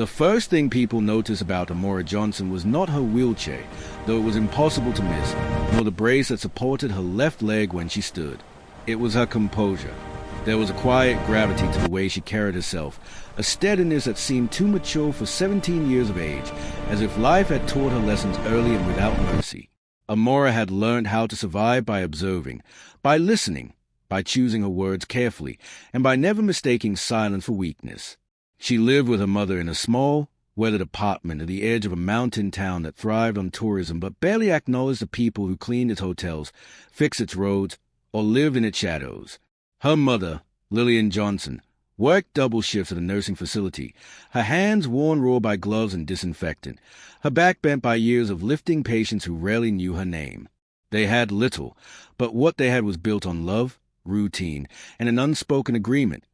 The first thing people noticed about Amora Johnson was not her wheelchair, though it was impossible to miss, nor the brace that supported her left leg when she stood. It was her composure. There was a quiet gravity to the way she carried herself, a steadiness that seemed too mature for 17 years of age, as if life had taught her lessons early and without mercy. Amora had learned how to survive by observing, by listening, by choosing her words carefully, and by never mistaking silence for weakness. She lived with her mother in a small, weathered apartment at the edge of a mountain town that thrived on tourism but barely acknowledged the people who cleaned its hotels, fixed its roads, or lived in its shadows. Her mother, Lillian Johnson, worked double shifts at a nursing facility, her hands worn raw by gloves and disinfectant, her back bent by years of lifting patients who rarely knew her name. They had little, but what they had was built on love, routine, and an unspoken agreement.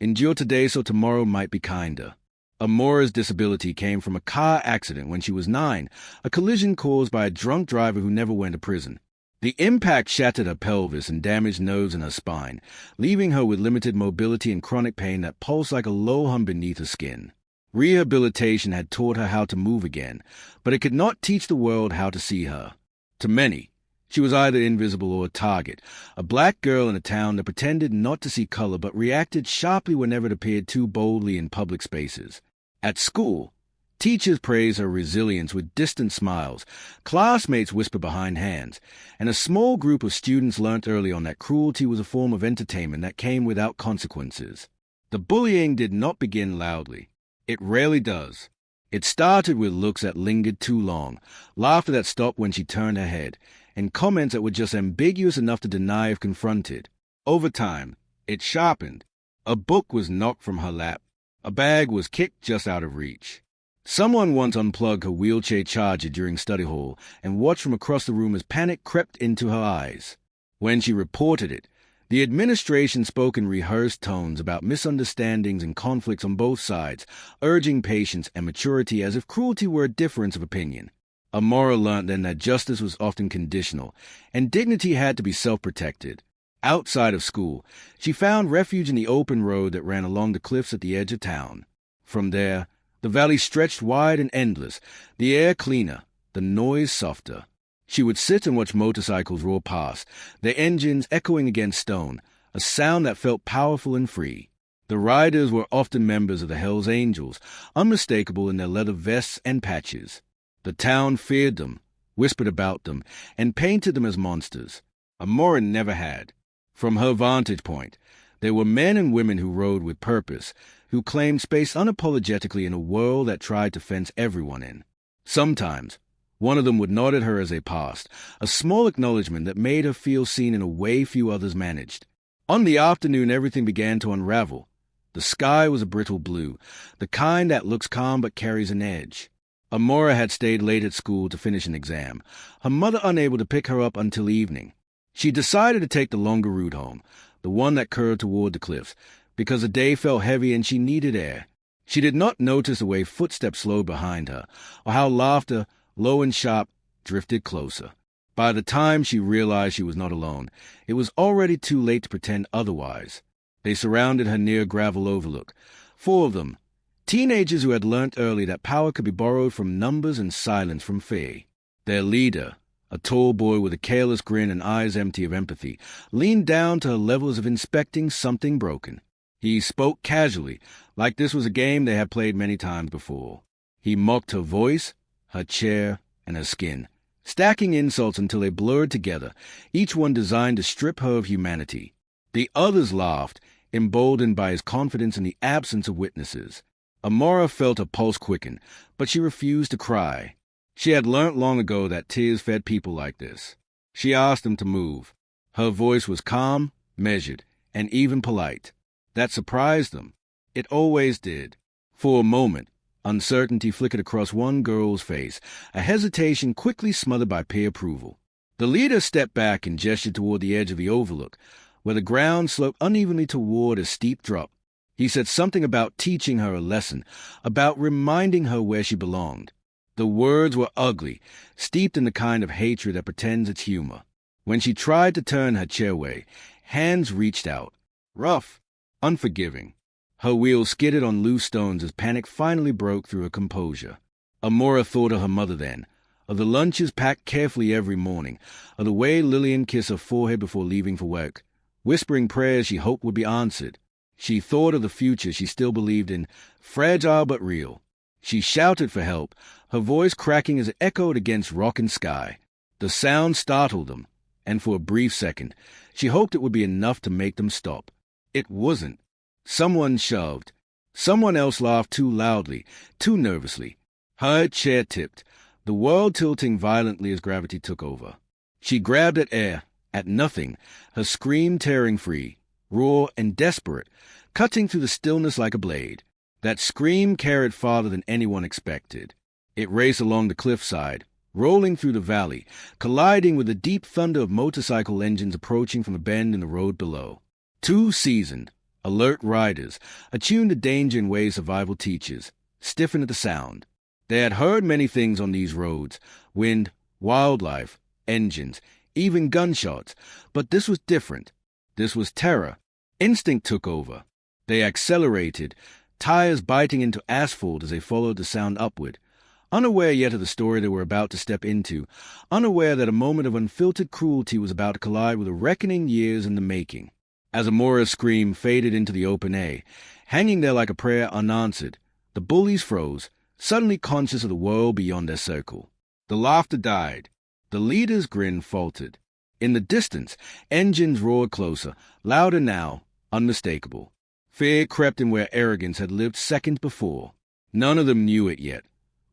Endure today so tomorrow might be kinder. Amora's disability came from a car accident when she was 9, a collision caused by a drunk driver who never went to prison. The impact shattered her pelvis and damaged nerves in her spine, leaving her with limited mobility and chronic pain that pulsed like a low hum beneath her skin. Rehabilitation had taught her how to move again, but it could not teach the world how to see her. To many, she was either invisible or a target, a black girl in a town that pretended not to see color but reacted sharply whenever it appeared too boldly in public spaces. At school, teachers praised her resilience with distant smiles, classmates whispered behind hands, and a small group of students learnt early on that cruelty was a form of entertainment that came without consequences. The bullying did not begin loudly. It rarely does. It started with looks that lingered too long, laughter that stopped when she turned her head, and comments that were just ambiguous enough to deny if confronted. Over time, it sharpened. A book was knocked from her lap. A bag was kicked just out of reach. Someone once unplugged her wheelchair charger during study hall and watched from across the room as panic crept into her eyes. When she reported it, the administration spoke in rehearsed tones about misunderstandings and conflicts on both sides, urging patience and maturity as if cruelty were a difference of opinion. Amora learned then that justice was often conditional, and dignity had to be self-protected. Outside of school, she found refuge in the open road that ran along the cliffs at the edge of town. From there, the valley stretched wide and endless, the air cleaner, the noise softer. She would sit and watch motorcycles roar past, their engines echoing against stone, a sound that felt powerful and free. The riders were often members of the Hells Angels, unmistakable in their leather vests and patches. The town feared them, whispered about them, and painted them as monsters. Amora never had. From her vantage point, there were men and women who rode with purpose, who claimed space unapologetically in a world that tried to fence everyone in. Sometimes, one of them would nod at her as they passed, a small acknowledgement that made her feel seen in a way few others managed. On the afternoon, everything began to unravel. The sky was a brittle blue, the kind that looks calm but carries an edge. Amora had stayed late at school to finish an exam, her mother unable to pick her up until evening. She decided to take the longer route home, the one that curved toward the cliffs, because the day felt heavy and she needed air. She did not notice the way footsteps slowed behind her, or how laughter, low and sharp, drifted closer. By the time she realized she was not alone, it was already too late to pretend otherwise. They surrounded her near gravel overlook, 4 of them, teenagers who had learnt early that power could be borrowed from numbers and silence from fear. Their leader, a tall boy with a careless grin and eyes empty of empathy, leaned down to her levels of inspecting something broken. He spoke casually, like this was a game they had played many times before. He mocked her voice, her chair, and her skin, stacking insults until they blurred together, each one designed to strip her of humanity. The others laughed, emboldened by his confidence in the absence of witnesses. Amora felt her pulse quicken, but she refused to cry. She had learnt long ago that tears fed people like this. She asked them to move. Her voice was calm, measured, and even polite. That surprised them. It always did. For a moment, uncertainty flickered across one girl's face, a hesitation quickly smothered by peer approval. The leader stepped back and gestured toward the edge of the overlook, where the ground sloped unevenly toward a steep drop. He said something about teaching her a lesson, about reminding her where she belonged. The words were ugly, steeped in the kind of hatred that pretends it's humor. When she tried to turn her chair away, hands reached out, rough, unforgiving. Her wheels skidded on loose stones as panic finally broke through her composure. Amora thought of her mother then, of the lunches packed carefully every morning, of the way Lillian kissed her forehead before leaving for work, whispering prayers she hoped would be answered. She thought of the future she still believed in, fragile but real. She shouted for help, her voice cracking as it echoed against rock and sky. The sound startled them, and for a brief second, she hoped it would be enough to make them stop. It wasn't. Someone shoved. Someone else laughed too loudly, too nervously. Her chair tipped, the world tilting violently as gravity took over. She grabbed at air, at nothing, her scream tearing free, raw and desperate, cutting through the stillness like a blade. That scream carried farther than anyone expected. It raced along the cliffside, rolling through the valley, colliding with the deep thunder of motorcycle engines approaching from a bend in the road below. Two seasoned, alert riders, attuned to danger in ways survival teaches, stiffened at the sound. They had heard many things on these roads, wind, wildlife, engines, even gunshots, but this was different. This was terror. Instinct took over. They accelerated, tires biting into asphalt as they followed the sound upward, unaware yet of the story they were about to step into, unaware that a moment of unfiltered cruelty was about to collide with a reckoning years in the making. As Amora's scream faded into the open air, hanging there like a prayer unanswered, the bullies froze, suddenly conscious of the world beyond their circle. The laughter died. The leader's grin faltered. In the distance, engines roared closer, louder now, unmistakable. Fear crept in where arrogance had lived seconds before. None of them knew it yet,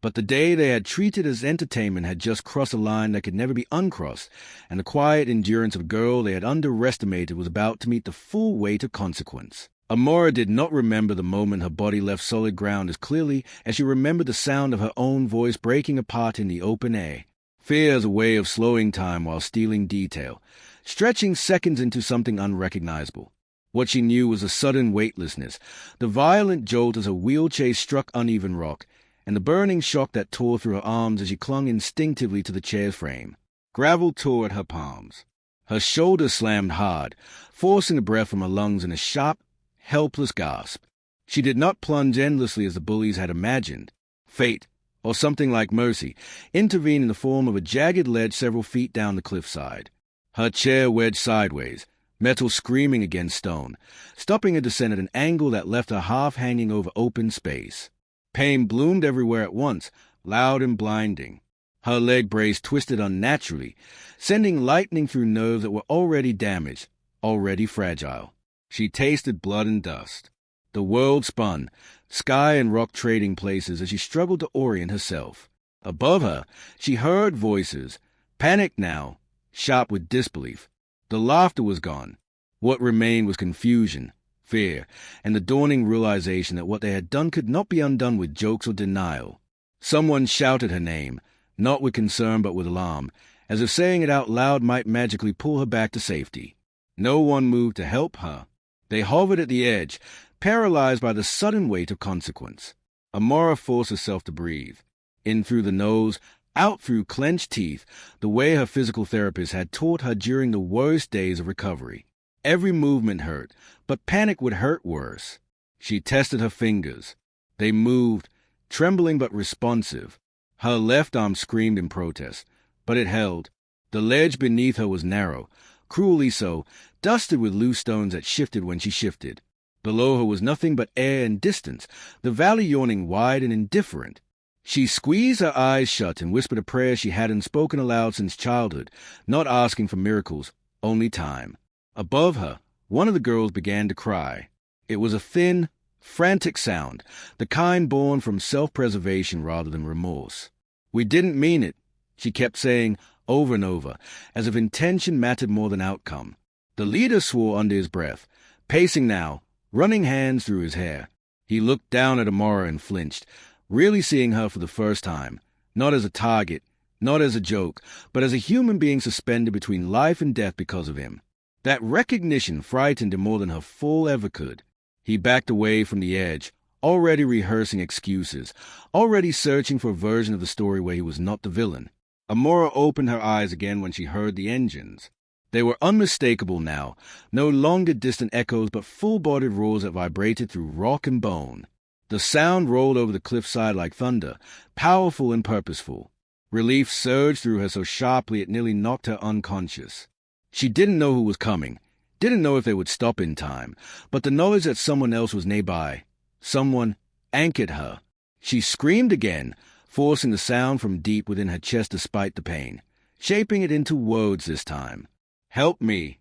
but the day they had treated as entertainment had just crossed a line that could never be uncrossed, and the quiet endurance of a girl they had underestimated was about to meet the full weight of consequence. Amora did not remember the moment her body left solid ground as clearly as she remembered the sound of her own voice breaking apart in the open air. Fear as a way of slowing time while stealing detail, stretching seconds into something unrecognizable. What she knew was a sudden weightlessness, the violent jolt as her wheelchair struck uneven rock, and the burning shock that tore through her arms as she clung instinctively to the chair's frame. Gravel tore at her palms. Her shoulders slammed hard, forcing the breath from her lungs in a sharp, helpless gasp. She did not plunge endlessly as the bullies had imagined. Fate, or something like mercy, intervened in the form of a jagged ledge several feet down the cliffside. Her chair wedged sideways, metal screaming against stone, stopping a descent at an angle that left her half hanging over open space. Pain bloomed everywhere at once, loud and blinding. Her leg brace twisted unnaturally, sending lightning through nerves that were already damaged, already fragile. She tasted blood and dust. The world spun, sky and rock trading places as she struggled to orient herself. Above her, she heard voices, panicked now, sharp with disbelief. The laughter was gone. What remained was confusion, fear, and the dawning realization that what they had done could not be undone with jokes or denial. Someone shouted her name, not with concern but with alarm, as if saying it out loud might magically pull her back to safety. No one moved to help her. They hovered at the edge, paralyzed by the sudden weight of consequence. Amora forced herself to breathe. In through the nose, out through clenched teeth, the way her physical therapist had taught her during the worst days of recovery. Every movement hurt, but panic would hurt worse. She tested her fingers. They moved, trembling but responsive. Her left arm screamed in protest, but it held. The ledge beneath her was narrow, cruelly so, dusted with loose stones that shifted when she shifted. Below her was nothing but air and distance, the valley yawning wide and indifferent. She squeezed her eyes shut and whispered a prayer she hadn't spoken aloud since childhood, not asking for miracles, only time. Above her, one of the girls began to cry. It was a thin, frantic sound, the kind born from self-preservation rather than remorse. "We didn't mean it," she kept saying over and over, as if intention mattered more than outcome. The leader swore under his breath, pacing now, running hands through his hair. He looked down at Amora and flinched, really seeing her for the first time, not as a target, not as a joke, but as a human being suspended between life and death because of him. That recognition frightened him more than her fall ever could. He backed away from the edge, already rehearsing excuses, already searching for a version of the story where he was not the villain. Amora opened her eyes again when she heard the engines. They were unmistakable now, no longer distant echoes but full-bodied roars that vibrated through rock and bone. The sound rolled over the cliffside like thunder, powerful and purposeful. Relief surged through her so sharply it nearly knocked her unconscious. She didn't know who was coming, didn't know if they would stop in time, but the knowledge that someone else was nearby, someone, anchored her. She screamed again, forcing the sound from deep within her chest despite the pain, shaping it into words this time. "Help me."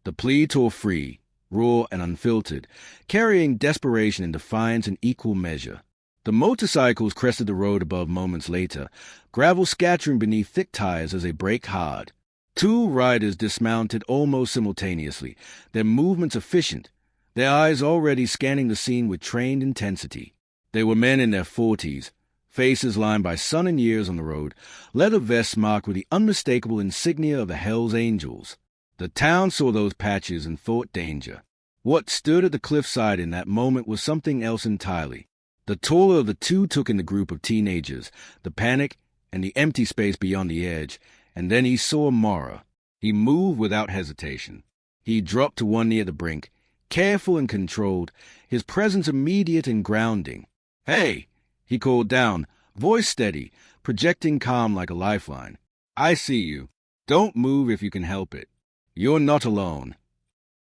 The plea tore free, raw and unfiltered, carrying desperation and defiance in equal measure. The motorcycles crested the road above moments later, gravel scattering beneath thick tires as they braked hard. Two riders dismounted almost simultaneously, their movements efficient, their eyes already scanning the scene with trained intensity. They were men in their 40s, faces lined by sun and years on the road, leather vests marked with the unmistakable insignia of the Hells Angels. The town saw those patches and thought danger. What stood at the cliffside in that moment was something else entirely. The taller of the two took in the group of teenagers, the panic, and the empty space beyond the edge, and then he saw Mara. He moved without hesitation. He dropped to one knee at the brink, careful and controlled, his presence immediate and grounding. "Hey!" he called down, voice steady, projecting calm like a lifeline. "I see you. Don't move if you can help it. You're not alone."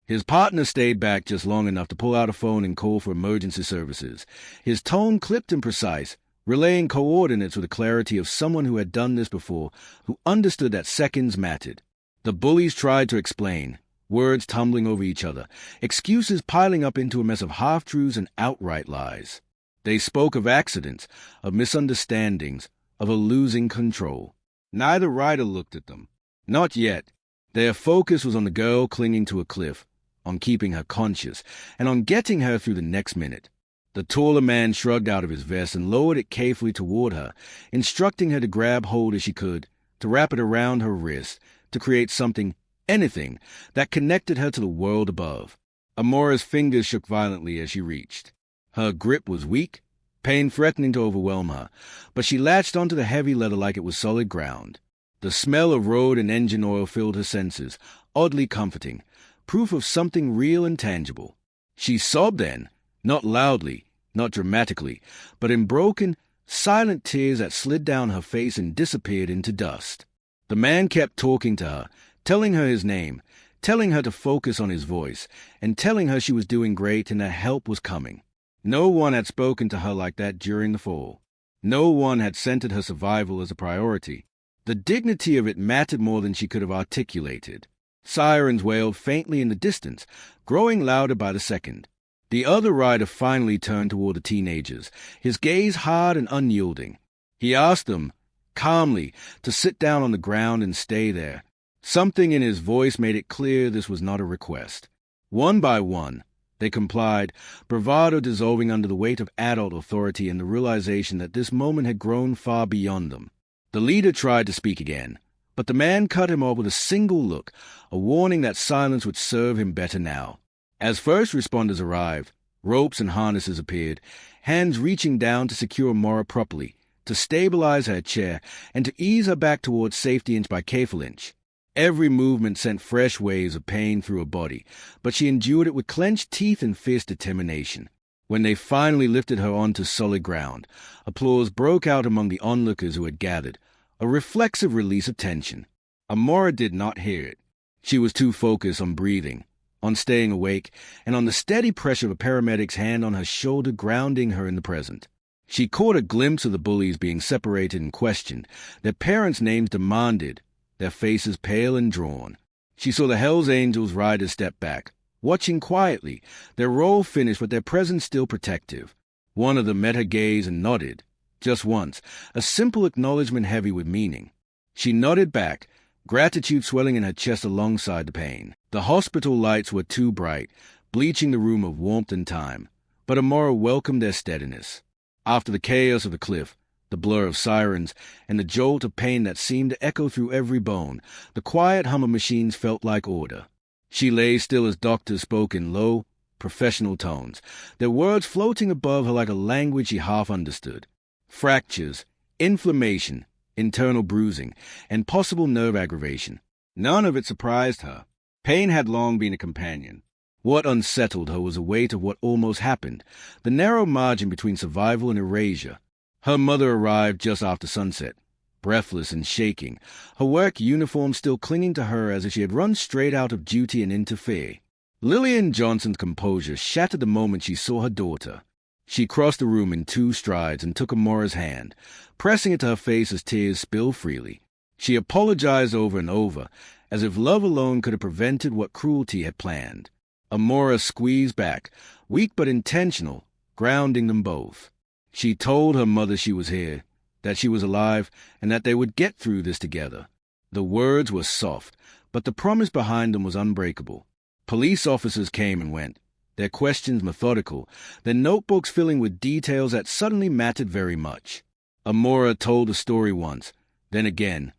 His partner stayed back just long enough to pull out a phone and call for emergency services, his tone clipped and precise, relaying coordinates with the clarity of someone who had done this before, who understood that seconds mattered. The bullies tried to explain, words tumbling over each other, excuses piling up into a mess of half-truths and outright lies. They spoke of accidents, of misunderstandings, of a losing control. Neither rider looked at them. Not yet. Their focus was on the girl clinging to a cliff, on keeping her conscious, and on getting her through the next minute. The taller man shrugged out of his vest and lowered it carefully toward her, instructing her to grab hold as she could, to wrap it around her wrist, to create something, anything, that connected her to the world above. Amora's fingers shook violently as she reached. Her grip was weak, pain threatening to overwhelm her, but she latched onto the heavy leather like it was solid ground. The smell of road and engine oil filled her senses, oddly comforting, proof of something real and tangible. She sobbed then, not loudly, not dramatically, but in broken, silent tears that slid down her face and disappeared into dust. The man kept talking to her, telling her his name, telling her to focus on his voice, and telling her she was doing great and that help was coming. No one had spoken to her like that during the fall. No one had centered her survival as a priority. The dignity of it mattered more than she could have articulated. Sirens wailed faintly in the distance, growing louder by the second. The other rider finally turned toward the teenagers, his gaze hard and unyielding. He asked them, calmly, to sit down on the ground and stay there. Something in his voice made it clear this was not a request. One by one, they complied, bravado dissolving under the weight of adult authority and the realization that this moment had grown far beyond them. The leader tried to speak again, but the man cut him off with a single look, a warning that silence would serve him better now. As first responders arrived, ropes and harnesses appeared, hands reaching down to secure Mara properly, to stabilize her chair, and to ease her back towards safety inch by careful inch. Every movement sent fresh waves of pain through her body, but she endured it with clenched teeth and fierce determination. When they finally lifted her onto solid ground, applause broke out among the onlookers who had gathered, a reflexive release of tension. Amora did not hear it. She was too focused on breathing, on staying awake, and on the steady pressure of a paramedic's hand on her shoulder grounding her in the present. She caught a glimpse of the bullies being separated and questioned, their parents' names demanded, their faces pale and drawn. She saw the Hells Angels riders step back, watching quietly, their role finished but their presence still protective. One of them met her gaze and nodded, just once, a simple acknowledgement heavy with meaning. She nodded back, gratitude swelling in her chest alongside the pain. The hospital lights were too bright, bleaching the room of warmth and time, but Amora welcomed their steadiness. After the chaos of the cliff, the blur of sirens, and the jolt of pain that seemed to echo through every bone, the quiet hum of machines felt like order. She lay still as doctors spoke in low, professional tones, their words floating above her like a language she half understood. Fractures, inflammation, internal bruising, and possible nerve aggravation. None of it surprised her. Pain had long been a companion. What unsettled her was the weight of what almost happened, the narrow margin between survival and erasure. Her mother arrived just after sunset, breathless and shaking, her work uniform still clinging to her as if she had run straight out of duty and into fear. Lillian Johnson's composure shattered the moment she saw her daughter. She crossed the room in 2 strides and took Amora's hand, pressing it to her face as tears spilled freely. She apologized over and over, as if love alone could have prevented what cruelty had planned. Amora squeezed back, weak but intentional, grounding them both. She told her mother she was here, that she was alive, and that they would get through this together. The words were soft, but the promise behind them was unbreakable. Police officers came and went, their questions methodical, their notebooks filling with details that suddenly mattered very much. Amora told a story once, then again,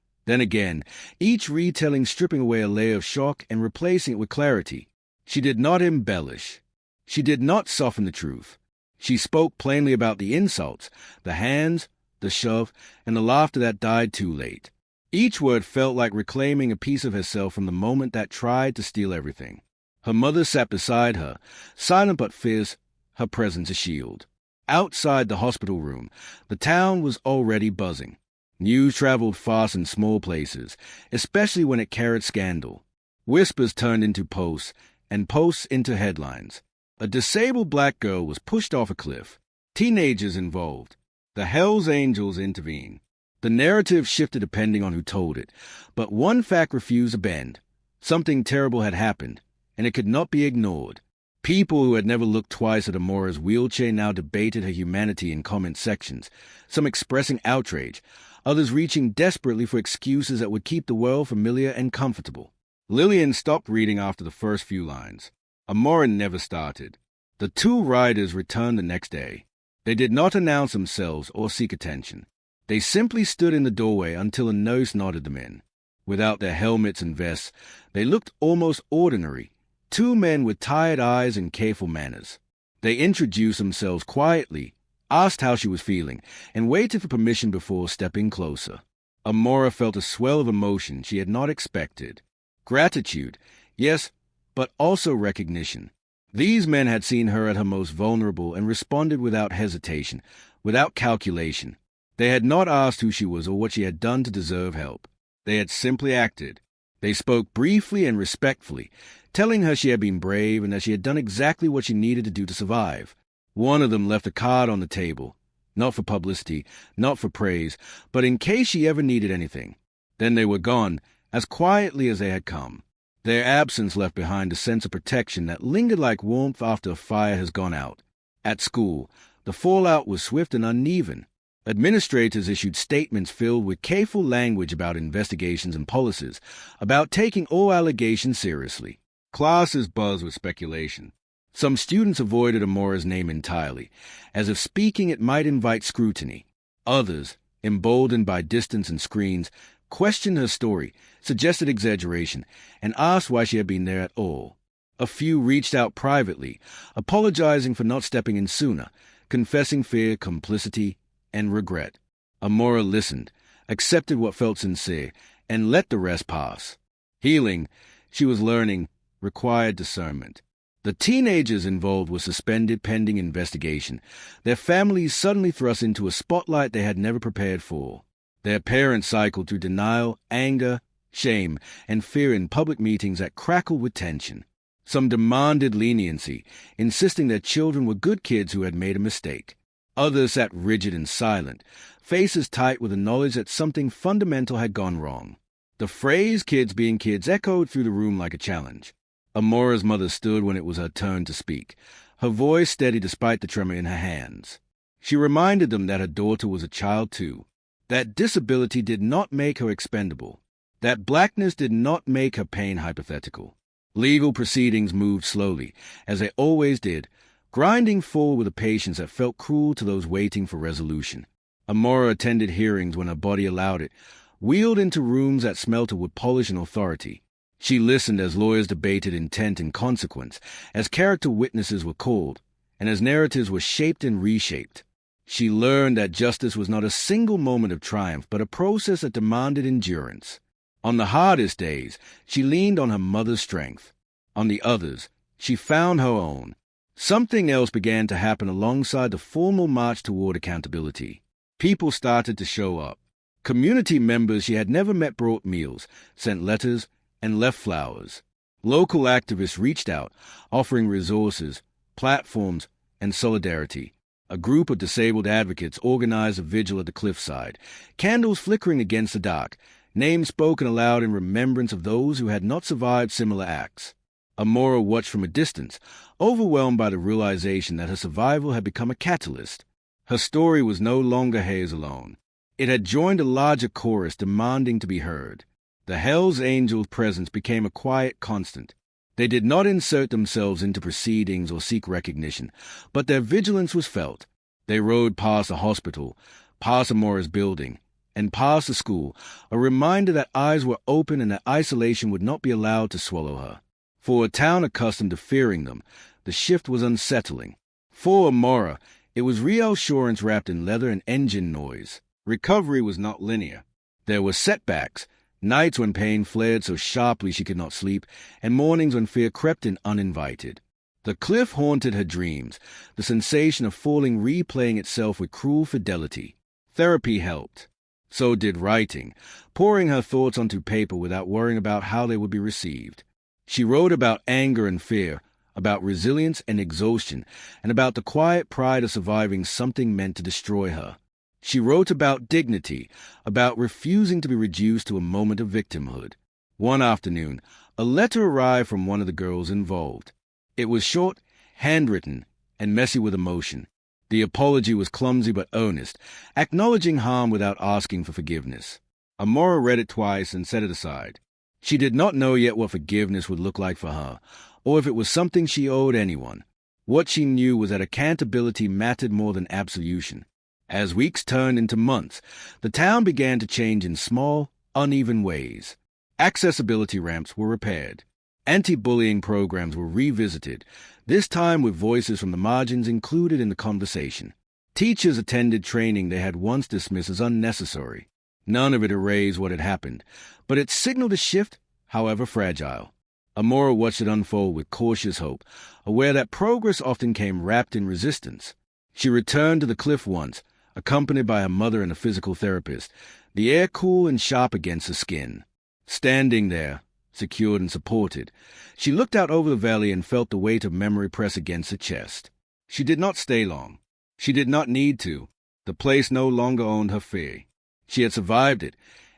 each retelling stripping away a layer of shock and replacing it with clarity. She did not embellish. She did not soften the truth. She spoke plainly about the insults, the hands, the shove, and the laughter that died too late. Each word felt like reclaiming a piece of herself from the moment that tried to steal everything. Her mother sat beside her, silent but fierce, her presence a shield. Outside the hospital room, the town was already buzzing. News traveled fast in small places, especially when it carried scandal. Whispers turned into posts, and posts into headlines. A disabled black girl was pushed off a cliff. Teenagers involved. The Hells Angels intervened. The narrative shifted depending on who told it, but one fact refused to bend. Something terrible had happened, and it could not be ignored. People who had never looked twice at Amora's wheelchair now debated her humanity in comment sections, some expressing outrage, others reaching desperately for excuses that would keep the world familiar and comfortable. Lillian stopped reading after the first few lines. Amora never started. The 2 riders returned the next day. They did not announce themselves or seek attention. They simply stood in the doorway until a nurse nodded them in. Without their helmets and vests, they looked almost ordinary, 2 men with tired eyes and careful manners. They introduced themselves quietly, asked how she was feeling, and waited for permission before stepping closer. Amora felt a swell of emotion she had not expected. Gratitude, yes, but also recognition. These men had seen her at her most vulnerable and responded without hesitation, without calculation. They had not asked who she was or what she had done to deserve help. They had simply acted. They spoke briefly and respectfully, telling her she had been brave and that she had done exactly what she needed to do to survive. One of them left a card on the table, not for publicity, not for praise, but in case she ever needed anything. Then they were gone, as quietly as they had come. Their absence left behind a sense of protection that lingered like warmth after a fire has gone out. At school, the fallout was swift and uneven. Administrators issued statements filled with careful language about investigations and policies, about taking all allegations seriously. Classes buzzed with speculation. Some students avoided Amora's name entirely, as if speaking it might invite scrutiny. Others, emboldened by distance and screens, questioned her story, suggested exaggeration, and asked why she had been there at all. A few reached out privately, apologizing for not stepping in sooner, confessing fear, complicity, and regret. Amora listened, accepted what felt sincere, and let the rest pass. Healing, she was learning, required discernment. The teenagers involved were suspended pending investigation, their families suddenly thrust into a spotlight they had never prepared for. Their parents cycled through denial, anger, shame, and fear in public meetings that crackled with tension. Some demanded leniency, insisting their children were good kids who had made a mistake. Others sat rigid and silent, faces tight with the knowledge that something fundamental had gone wrong. The phrase "kids being kids" echoed through the room like a challenge. Amora's mother stood when it was her turn to speak, her voice steady despite the tremor in her hands. She reminded them that her daughter was a child too, that disability did not make her expendable, that blackness did not make her pain hypothetical. Legal proceedings moved slowly, as they always did, grinding forward with a patience that felt cruel to those waiting for resolution. Amora attended hearings when her body allowed it, wheeled into rooms that smelt of wood polish and authority. She listened as lawyers debated intent and consequence, as character witnesses were called, and as narratives were shaped and reshaped. She learned that justice was not a single moment of triumph, but a process that demanded endurance. On the hardest days, she leaned on her mother's strength. On the others, she found her own. Something else began to happen alongside the formal march toward accountability. People started to show up. Community members she had never met brought meals, sent letters, and left flowers. Local activists reached out, offering resources, platforms, and solidarity. A group of disabled advocates organized a vigil at the cliffside, candles flickering against the dark, names spoken aloud in remembrance of those who had not survived similar acts. Amora watched from a distance, overwhelmed by the realization that her survival had become a catalyst. Her story was no longer hers alone. It had joined a larger chorus demanding to be heard. The Hells Angels' presence became a quiet constant. They did not insert themselves into proceedings or seek recognition, but their vigilance was felt. They rode past the hospital, past Amora's building, and past the school, a reminder that eyes were open and that isolation would not be allowed to swallow her. For a town accustomed to fearing them, the shift was unsettling. For Amora, it was reassurance wrapped in leather and engine noise. Recovery was not linear. There were setbacks, nights when pain flared so sharply she could not sleep, and mornings when fear crept in uninvited. The cliff haunted her dreams, the sensation of falling replaying itself with cruel fidelity. Therapy helped. So did writing, pouring her thoughts onto paper without worrying about how they would be received. She wrote about anger and fear, about resilience and exhaustion, and about the quiet pride of surviving something meant to destroy her. She wrote about dignity, about refusing to be reduced to a moment of victimhood. One afternoon, a letter arrived from one of the girls involved. It was short, handwritten, and messy with emotion. The apology was clumsy but earnest, acknowledging harm without asking for forgiveness. Amora read it twice and set it aside. She did not know yet what forgiveness would look like for her, or if it was something she owed anyone. What she knew was that accountability mattered more than absolution. As weeks turned into months, the town began to change in small, uneven ways. Accessibility ramps were repaired. Anti-bullying programs were revisited, this time with voices from the margins included in the conversation. Teachers attended training they had once dismissed as unnecessary. None of it erased what had happened, but it signaled a shift, however fragile. Amora watched it unfold with cautious hope, aware that progress often came wrapped in resistance. She returned to the cliff once, accompanied by her mother and a physical therapist, the air cool and sharp against her skin. Standing there, secured and supported, she looked out over the valley and felt the weight of memory press against her chest. She did not stay long. She did not need to. The place no longer owned her fear. She had survived it,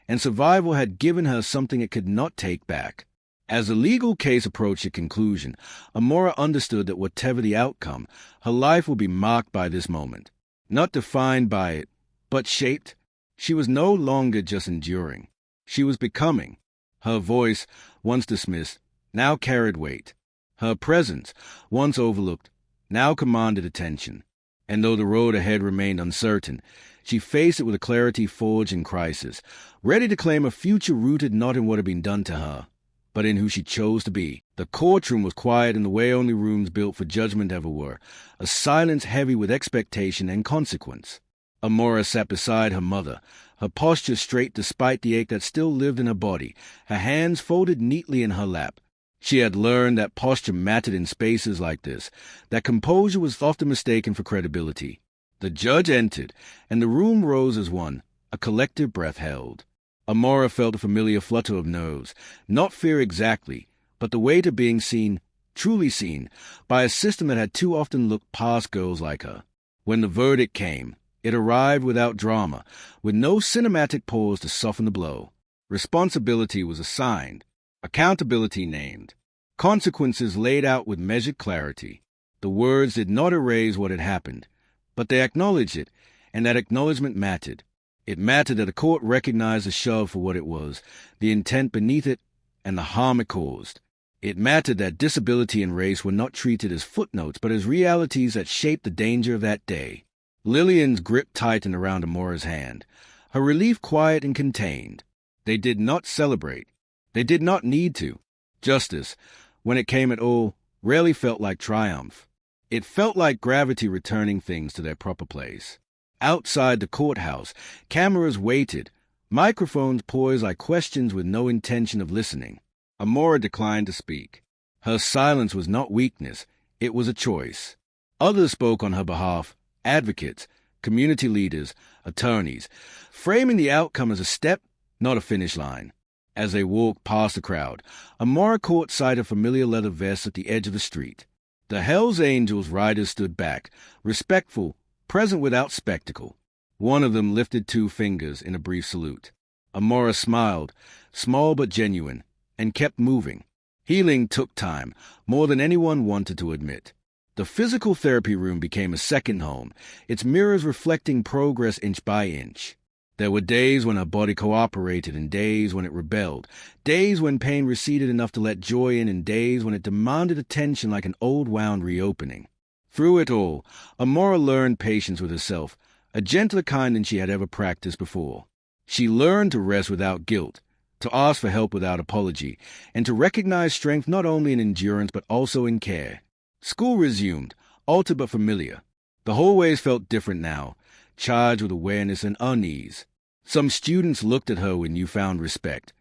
and survival had given her something it could not take back. As the legal case approached its conclusion, Amora understood that whatever the outcome, her life would be marked by this moment. Not defined by it, but shaped. She was no longer just enduring. She was becoming. Her voice, once dismissed, now carried weight. Her presence, once overlooked, now commanded attention. And though the road ahead remained uncertain, she faced it with a clarity forged in crisis, ready to claim a future rooted not in what had been done to her, but in who she chose to be. The courtroom was quiet in the way only rooms built for judgment ever were, a silence heavy with expectation and consequence. Amora sat beside her mother, her posture straight despite the ache that still lived in her body, her hands folded neatly in her lap. She had learned that posture mattered in spaces like this, that composure was often mistaken for credibility. The judge entered, and the room rose as one, a collective breath held. Amora felt a familiar flutter of nerves, not fear exactly, but the weight of being seen, truly seen, by a system that had too often looked past girls like her. When the verdict came, it arrived without drama, with no cinematic pause to soften the blow. Responsibility was assigned, accountability named, consequences laid out with measured clarity. The words did not erase what had happened, but they acknowledged it, and that acknowledgement mattered. It mattered that the court recognized the shove for what it was, the intent beneath it, and the harm it caused. It mattered that disability and race were not treated as footnotes, but as realities that shaped the danger of that day. Lillian's grip tightened around Amora's hand, her relief quiet and contained. They did not celebrate. They did not need to. Justice, when it came at all, rarely felt like triumph. It felt like gravity returning things to their proper place. Outside the courthouse, cameras waited, Microphones poised like questions with no intention of listening. Amora declined to speak. Her silence was not weakness, it was a choice. Others spoke on her behalf, advocates, community leaders, attorneys, framing the outcome as a step, not a finish line. As they walked past the crowd, Amora caught sight of familiar leather vests at the edge of the street. The Hells Angels riders stood back, respectful, present without spectacle. One of them lifted 2 fingers in a brief salute. Amora smiled, small but genuine, and kept moving. Healing took time, more than anyone wanted to admit. The physical therapy room became a second home, its mirrors reflecting progress inch by inch. There were days when her body cooperated and days when it rebelled, days when pain receded enough to let joy in and days when it demanded attention like an old wound reopening. Through it all, Amora learned patience with herself, a gentler kind than she had ever practiced before. She learned to rest without guilt, to ask for help without apology, and to recognize strength not only in endurance but also in care. School resumed, altered but familiar. The hallways felt different now, charged with awareness and unease. Some students looked at her with newfound respect,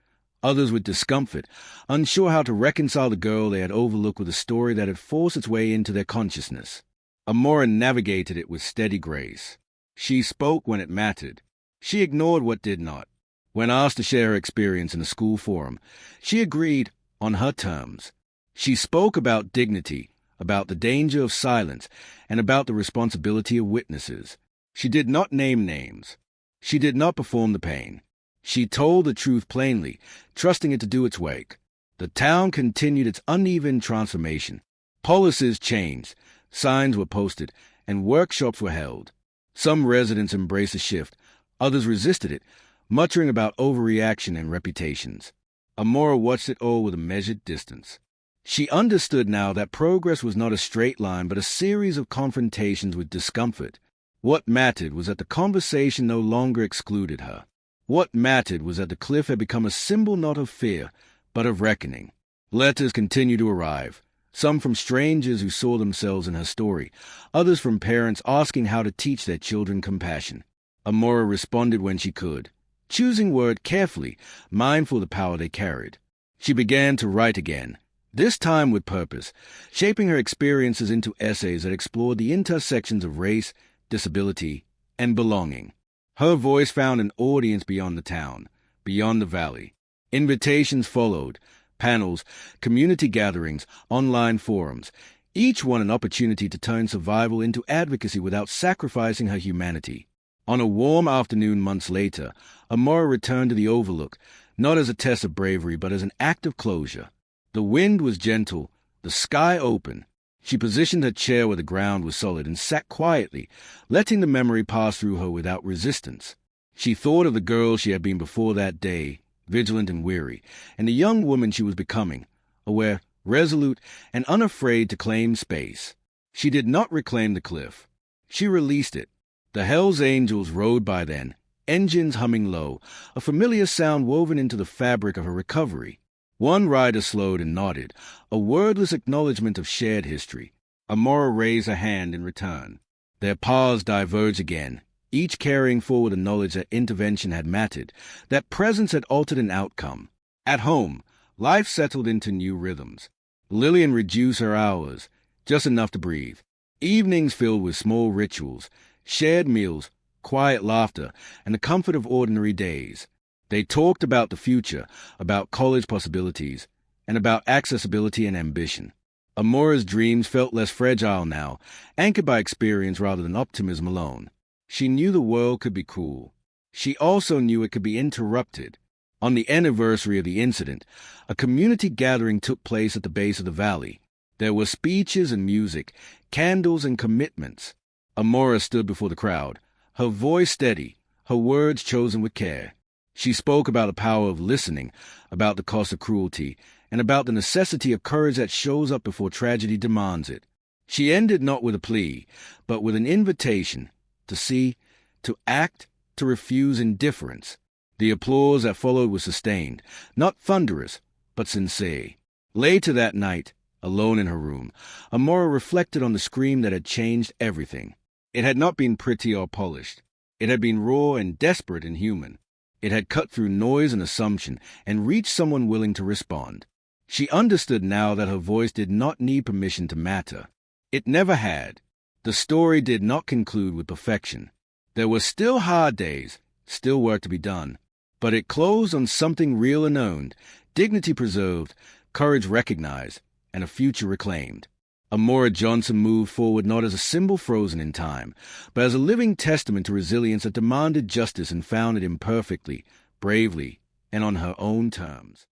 others with discomfort, unsure how to reconcile the girl they had overlooked with a story that had forced its way into their consciousness. Amora navigated it with steady grace. She spoke when it mattered. She ignored what did not. When asked to share her experience in a school forum, she agreed on her terms. She spoke about dignity, about the danger of silence, and about the responsibility of witnesses. She did not name names. She did not perform the pain. She told the truth plainly, trusting it to do its work. The town continued its uneven transformation. Policies changed, signs were posted, and workshops were held. Some residents embraced the shift, others resisted it, muttering about overreaction and reputations. Amora watched it all with a measured distance. She understood now that progress was not a straight line but a series of confrontations with discomfort. What mattered was that the conversation no longer excluded her. What mattered was that the cliff had become a symbol not of fear, but of reckoning. Letters continued to arrive, some from strangers who saw themselves in her story, others from parents asking how to teach their children compassion. Amora responded when she could, choosing word carefully, mindful of the power they carried. She began to write again, this time with purpose, shaping her experiences into essays that explored the intersections of race, disability, and belonging. Her voice found an audience beyond the town, beyond the valley. Invitations followed, panels, community gatherings, online forums, each one an opportunity to turn survival into advocacy without sacrificing her humanity. On a warm afternoon months later, Amora returned to the Overlook, not as a test of bravery but as an act of closure. The wind was gentle, the sky open. She positioned her chair where the ground was solid and sat quietly, letting the memory pass through her without resistance. She thought of the girl she had been before that day, vigilant and weary, and the young woman she was becoming, aware, resolute, and unafraid to claim space. She did not reclaim the cliff. She released it. The Hells Angels rode by then, engines humming low, a familiar sound woven into the fabric of her recovery. One rider slowed and nodded, a wordless acknowledgement of shared history. Amora raised a hand in return. Their paths diverged again, each carrying forward the knowledge that intervention had mattered, that presence had altered an outcome. At home, life settled into new rhythms. Lillian reduced her hours, just enough to breathe. Evenings filled with small rituals, shared meals, quiet laughter, and the comfort of ordinary days. They talked about the future, about college possibilities, and about accessibility and ambition. Amora's dreams felt less fragile now, anchored by experience rather than optimism alone. She knew the world could be cruel. She also knew it could be interrupted. On the anniversary of the incident, a community gathering took place at the base of the valley. There were speeches and music, candles and commitments. Amora stood before the crowd, her voice steady, her words chosen with care. She spoke about the power of listening, about the cost of cruelty, and about the necessity of courage that shows up before tragedy demands it. She ended not with a plea, but with an invitation to see, to act, to refuse indifference. The applause that followed was sustained, not thunderous, but sincere. Later that night, alone in her room, Amora reflected on the scream that had changed everything. It had not been pretty or polished. It had been raw and desperate and human. It had cut through noise and assumption and reached someone willing to respond. She understood now that her voice did not need permission to matter. It never had. The story did not conclude with perfection. There were still hard days, still work to be done. But it closed on something real and owned, dignity preserved, courage recognized, and a future reclaimed. Amora Johnson moved forward not as a symbol frozen in time, but as a living testament to resilience that demanded justice and found it imperfectly, bravely, and on her own terms.